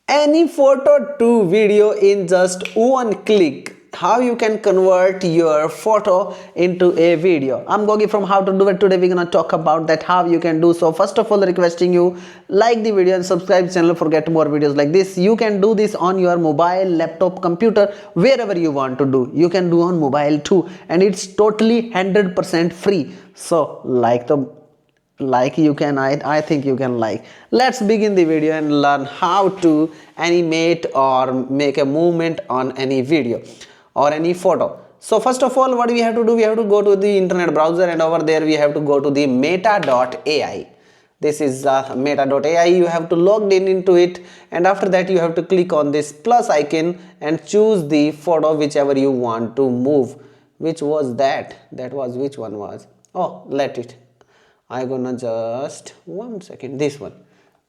any photo to video in just one click. How you can convert your photo into a video. I'm Gogi from How to Do It. Today we're gonna talk about that how you can do so. First of all, requesting you like the video and subscribe channel for get more videos like this. You can do this on your mobile, laptop, computer, wherever you want to do. You can do on mobile too, and it's totally 100% free. So you can, I think you can like. Let's begin the video and learn how to animate or make a movement on any video or any photo. So first of all, what we have to do, we have to go to the internet browser, and over there we have to go to the meta.ai. This is meta.ai. You have to log in into it, and after that you have to click on this plus icon and choose the photo whichever you want to move. Which was that was, which one was, oh, let it, I gonna just 1 second, this one.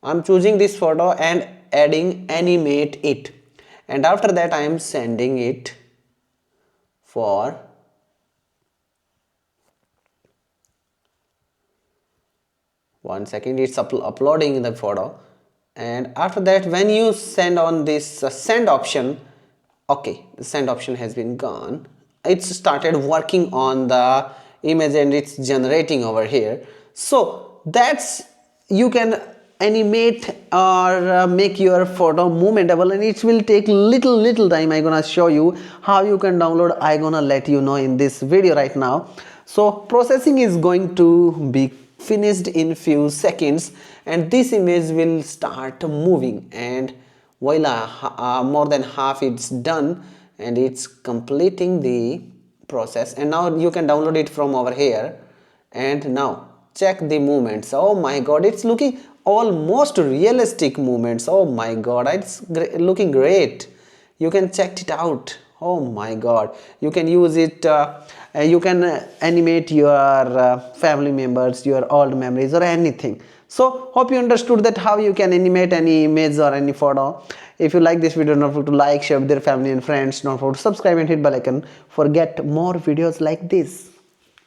I'm choosing this photo and adding animate it, and after that I am sending it for 1 second. It's uploading the photo, and after that when you send on this send option, okay, the send option has been gone. It's started working on the image and it's generating over here. So that's, you can animate or make your photo movementable, and it will take little time. I'm gonna show you how you can download. I'm gonna let you know in this video right now. So processing is going to be finished in few seconds, and this image will start moving, and while more than half it's done and it's completing the process, and now you can download it from over here. And now check the movements. Oh my god, it's looking almost realistic movements. Oh my god, it's looking great. You can check it out. Oh my god, you can use it, you can animate your family members, your old memories or anything. So hope you understood that how you can animate any image or any photo. If you like this video, don't forget to like, share with your family and friends. Don't forget to subscribe and hit bell icon for get more videos like this.